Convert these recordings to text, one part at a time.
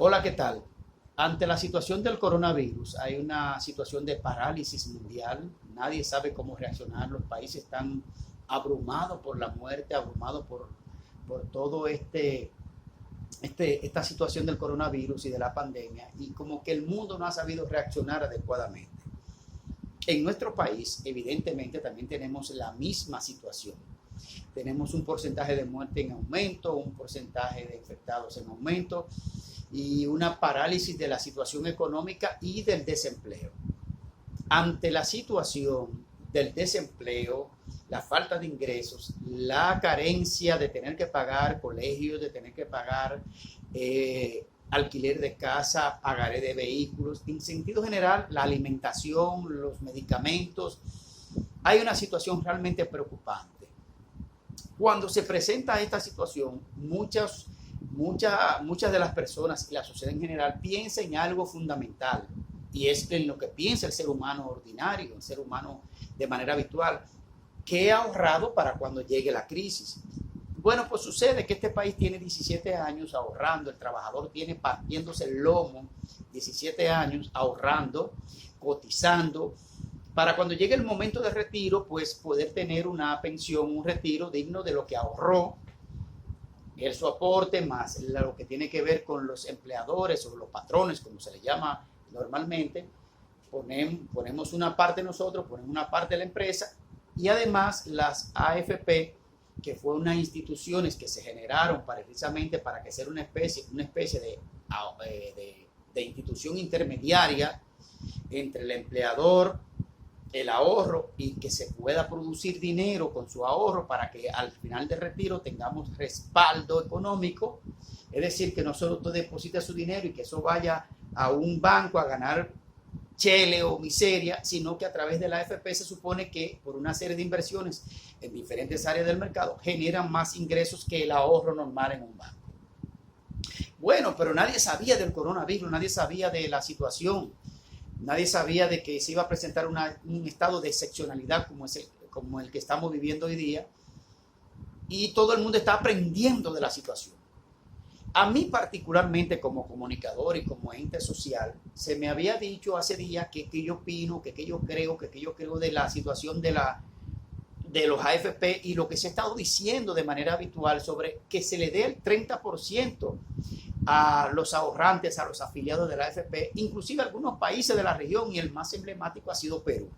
Hola, ¿qué tal? Ante la situación del coronavirus, hay una situación de parálisis mundial. Nadie sabe cómo reaccionar. Los países están abrumados por la muerte, abrumados por todo esta situación del coronavirus y de la pandemia. Y como que el mundo no ha sabido reaccionar adecuadamente. En nuestro país, evidentemente, también tenemos la misma situación. Tenemos un porcentaje de muerte en aumento, un porcentaje de infectados en aumento y una parálisis de la situación económica y del desempleo. Ante la situación del desempleo, la falta de ingresos, la carencia de tener que pagar colegios, de tener que pagar alquiler de casa, pagaré de vehículos, en sentido general, la alimentación, los medicamentos, hay una situación realmente preocupante. Cuando se presenta esta situación, muchas de las personas y la sociedad en general piensa en algo fundamental, y es en lo que piensa el ser humano ordinario, el ser humano de manera habitual. ¿Qué he ahorrado para cuando llegue la crisis? Bueno, pues sucede que este país tiene 17 años ahorrando, el trabajador tiene partiéndose el lomo 17 años ahorrando, cotizando, para cuando llegue el momento de retiro, pues poder tener una pensión, un retiro digno de lo que ahorró, el su aporte, más lo que tiene que ver con los empleadores o los patrones, como se le llama normalmente. Ponemos una parte nosotros, ponemos una parte de la empresa, y además las AFP, que fueron unas instituciones que se generaron precisamente para que sea una especie de institución intermediaria entre el empleador, el ahorro, y que se pueda producir dinero con su ahorro para que al final del retiro tengamos respaldo económico. Es decir, que no solo usted deposita su dinero y que eso vaya a un banco a ganar chele o miseria, sino que a través de la AFP se supone que por una serie de inversiones en diferentes áreas del mercado generan más ingresos que el ahorro normal en un banco. Bueno, pero nadie sabía del coronavirus, nadie sabía de la situación. Nadie sabía de que se iba a presentar un estado de excepcionalidad como el que estamos viviendo hoy día, y todo el mundo está aprendiendo de la situación. A mí particularmente, como comunicador y como ente social, se me había dicho hace días que yo opino, que yo creo de la situación de los AFP, y lo que se ha estado diciendo de manera habitual sobre que se le dé el 30% a los ahorrantes, a los afiliados de la AFP, inclusive algunos países de la región, y el más emblemático ha sido Perú.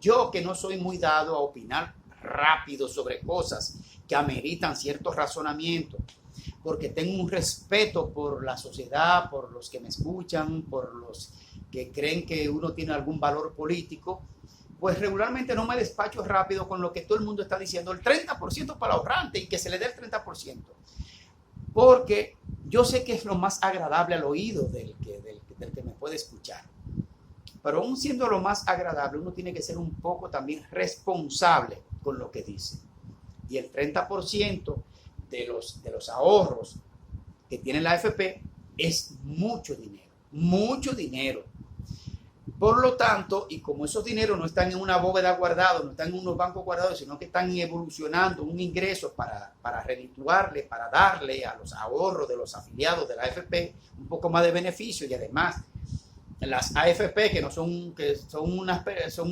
Yo, que no soy muy dado a opinar rápido sobre cosas que ameritan ciertos razonamientos, porque tengo un respeto por la sociedad, por los que me escuchan, por los que creen que uno tiene algún valor político, pues regularmente no me despacho rápido con lo que todo el mundo está diciendo, el 30% para el ahorrante y que se le dé el 30%. Porque yo sé que es lo más agradable al oído del que me puede escuchar. Pero aún siendo lo más agradable, uno tiene que ser un poco también responsable con lo que dice. Y el 30% de los ahorros que tiene la AFP es mucho dinero, mucho dinero. Por lo tanto, y como esos dineros no están en una bóveda guardados, no están en unos bancos guardados, sino que están evolucionando un ingreso para redituarle, para darle a los ahorros de los afiliados de la AFP un poco más de beneficio, y además las AFP, son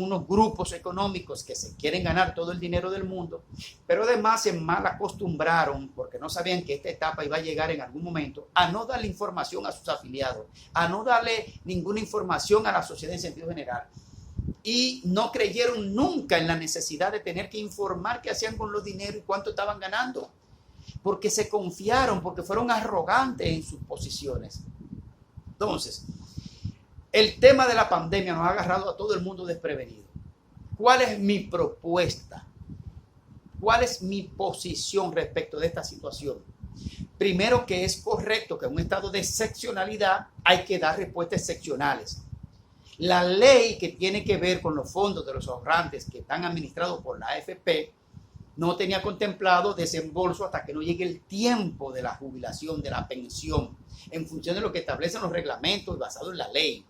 unos grupos económicos que se quieren ganar todo el dinero del mundo, pero además se mal acostumbraron, porque no sabían que esta etapa iba a llegar en algún momento, a no darle información a sus afiliados, a no darle ninguna información a la sociedad en sentido general, y no creyeron nunca en la necesidad de tener que informar qué hacían con los dineros y cuánto estaban ganando, porque se confiaron, porque fueron arrogantes en sus posiciones. Entonces, el tema de la pandemia nos ha agarrado a todo el mundo desprevenido. ¿Cuál es mi propuesta? ¿Cuál es mi posición respecto de esta situación? Primero, que es correcto que en un estado de excepcionalidad hay que dar respuestas excepcionales. La ley que tiene que ver con los fondos de los ahorrantes que están administrados por la AFP no tenía contemplado desembolso hasta que no llegue el tiempo de la jubilación, de la pensión, en función de lo que establecen los reglamentos y basado en la ley.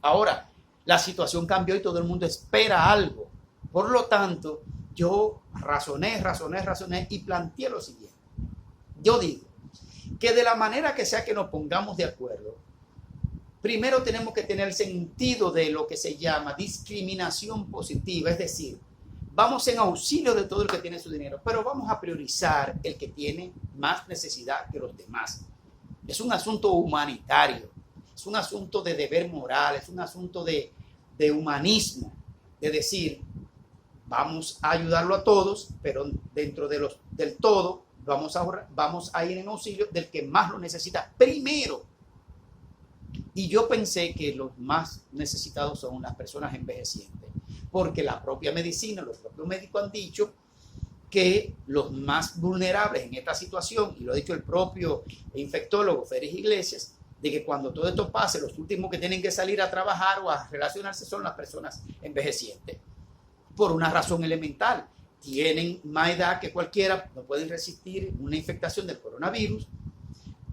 Ahora, la situación cambió y todo el mundo espera algo. Por lo tanto, yo razoné y planteé lo siguiente. Yo digo que de la manera que sea que nos pongamos de acuerdo, primero tenemos que tener sentido de lo que se llama discriminación positiva, es decir, vamos en auxilio de todo el que tiene su dinero, pero vamos a priorizar el que tiene más necesidad que los demás. Es un asunto humanitario, es un asunto de deber moral, es un asunto de humanismo, de decir, vamos a ayudarlo a todos, pero dentro del todo vamos a ir en auxilio del que más lo necesita primero. Y yo pensé que los más necesitados son las personas envejecientes, porque la propia medicina, los propios médicos han dicho que los más vulnerables en esta situación, y lo ha dicho el propio infectólogo Félix Iglesias, de que cuando todo esto pase, los últimos que tienen que salir a trabajar o a relacionarse son las personas envejecientes. Por una razón elemental, tienen más edad que cualquiera, no pueden resistir una infectación del coronavirus,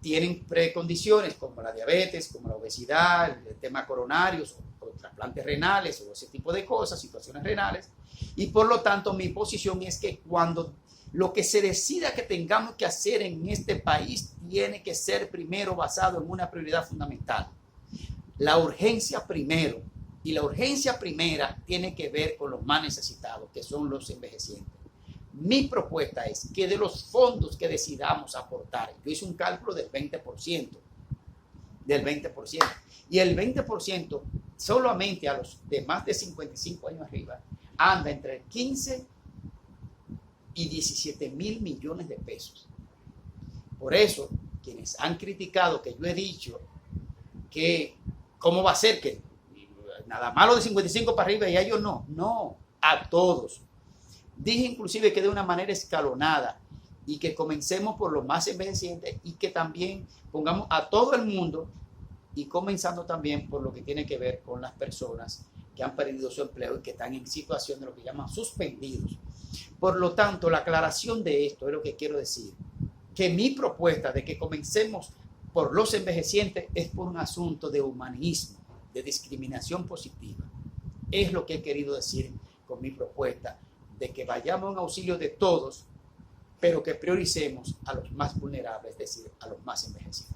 tienen precondiciones como la diabetes, como la obesidad, el tema coronarios, o trasplantes renales, o ese tipo de cosas, situaciones renales, y por lo tanto mi posición es que cuando lo que se decida que tengamos que hacer en este país tiene que ser primero basado en una prioridad fundamental. La urgencia primero, y la urgencia primera tiene que ver con los más necesitados, que son los envejecientes. Mi propuesta es que de los fondos que decidamos aportar, yo hice un cálculo del 20%, y el 20% solamente a los de más de 55 años arriba anda entre 15 y 17 mil millones de pesos. Por eso, quienes han criticado que yo he dicho que cómo va a ser que nada malo de 55 para arriba y a ellos no, a todos. Dije inclusive que de una manera escalonada y que comencemos por los más envejecientes y que también pongamos a todo el mundo y comenzando también por lo que tiene que ver con las personas que han perdido su empleo y que están en situación de lo que llaman suspendidos. Por lo tanto, la aclaración de esto es lo que quiero decir, que mi propuesta de que comencemos por los envejecientes es por un asunto de humanismo, de discriminación positiva. Es lo que he querido decir con mi propuesta, de que vayamos en auxilio de todos, pero que prioricemos a los más vulnerables, es decir, a los más envejecidos.